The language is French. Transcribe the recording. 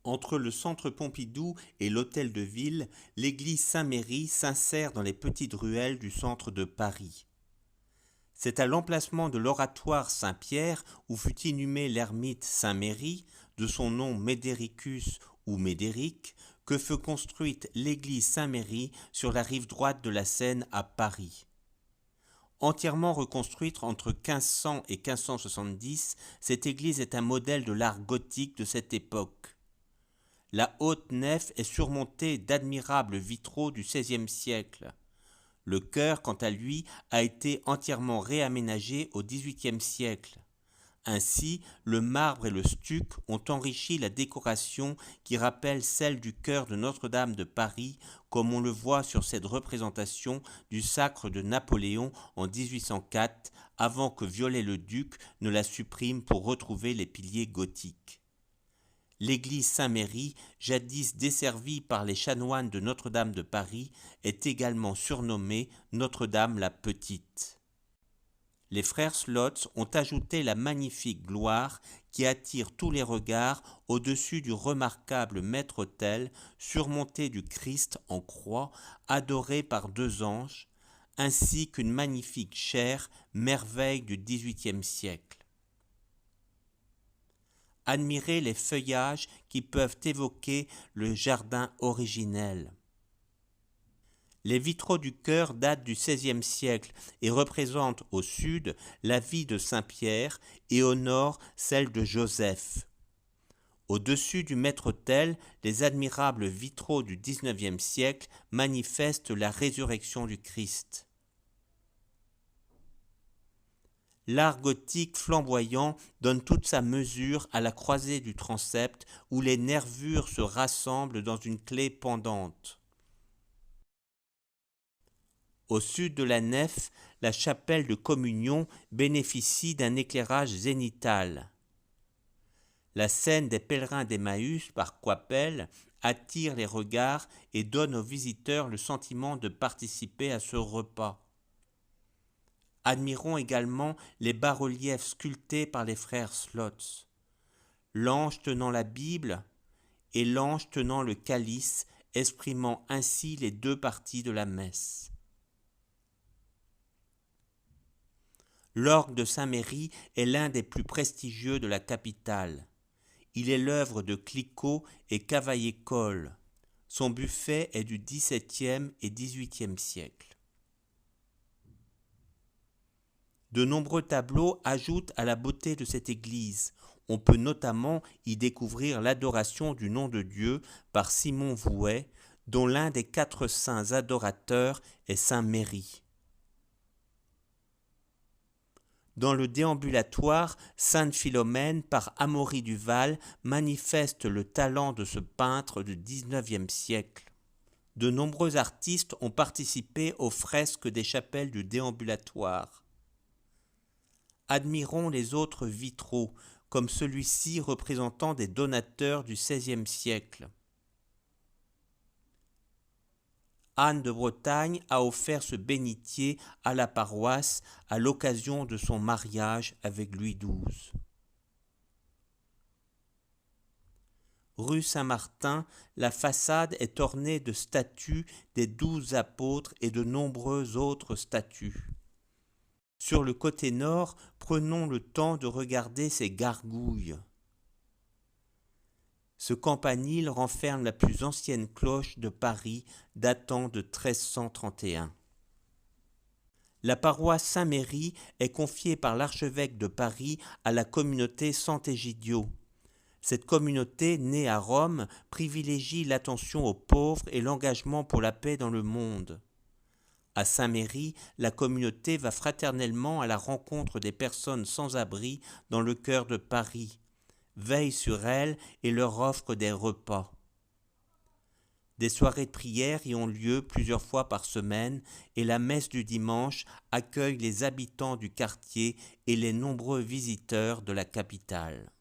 Entre le centre Pompidou et l'hôtel de ville, l'église Saint-Méry s'insère dans les petites ruelles du centre de Paris. C'est à l'emplacement de l'oratoire Saint-Pierre où fut inhumé l'ermite Saint-Méry, de son nom Médéricus ou Médéric, que fut construite l'église Saint-Méry sur la rive droite de la Seine à Paris. Entièrement reconstruite entre 1500 et 1570, cette église est un modèle de l'art gothique de cette époque. La haute nef est surmontée d'admirables vitraux du XVIe siècle. Le chœur, quant à lui, a été entièrement réaménagé au XVIIIe siècle. Ainsi, le marbre et le stuc ont enrichi la décoration qui rappelle celle du chœur de Notre-Dame de Paris, comme on le voit sur cette représentation du sacre de Napoléon en 1804, avant que Viollet-le-Duc ne la supprime pour retrouver les piliers gothiques. L'église Saint-Méry, jadis desservie par les chanoines de Notre-Dame de Paris, est également surnommée Notre-Dame la Petite. Les frères Slotz ont ajouté la magnifique gloire qui attire tous les regards au-dessus du remarquable maître-autel surmonté du Christ en croix, adoré par deux anges, ainsi qu'une magnifique chaire, merveille du XVIIIe siècle. Admirez les feuillages qui peuvent évoquer le jardin originel. Les vitraux du chœur datent du XVIe siècle et représentent au sud la vie de Saint-Pierre et au nord celle de Joseph. Au-dessus du maître-autel, les admirables vitraux du XIXe siècle manifestent la résurrection du Christ. L'art gothique flamboyant donne toute sa mesure à la croisée du transept où les nervures se rassemblent dans une clé pendante. Au sud de la nef, la chapelle de communion bénéficie d'un éclairage zénital. La scène des pèlerins d'Emmaüs par Coypel attire les regards et donne aux visiteurs le sentiment de participer à ce repas. Admirons également les bas-reliefs sculptés par les frères Slotz. L'ange tenant la Bible et l'ange tenant le calice, exprimant ainsi les deux parties de la messe. L'orgue de Saint-Méry est l'un des plus prestigieux de la capitale. Il est l'œuvre de Clicquot et Cavaillé-Coll. Son buffet est du XVIIe et XVIIIe siècle. De nombreux tableaux ajoutent à la beauté de cette église. On peut notamment y découvrir l'adoration du nom de Dieu par Simon Vouet, dont l'un des 4 saints adorateurs est Saint Méry. Dans le déambulatoire, Sainte Philomène par Amaury Duval manifeste le talent de ce peintre du XIXe siècle. De nombreux artistes ont participé aux fresques des chapelles du déambulatoire. Admirons les autres vitraux, comme celui-ci représentant des donateurs du XVIe siècle. Anne de Bretagne a offert ce bénitier à la paroisse à l'occasion de son mariage avec Louis XII. Rue Saint-Martin, la façade est ornée de statues des 12 apôtres et de nombreuses autres statues. Sur le côté nord, prenons le temps de regarder ces gargouilles. Ce campanile renferme la plus ancienne cloche de Paris datant de 1331. La paroisse Saint-Méry est confiée par l'archevêque de Paris à la communauté Sant'Egidio. Cette communauté, née à Rome, privilégie l'attention aux pauvres et l'engagement pour la paix dans le monde. À Saint-Méry, la communauté va fraternellement à la rencontre des personnes sans abri dans le cœur de Paris, veille sur elles et leur offre des repas. Des soirées de prière y ont lieu plusieurs fois par semaine et la messe du dimanche accueille les habitants du quartier et les nombreux visiteurs de la capitale.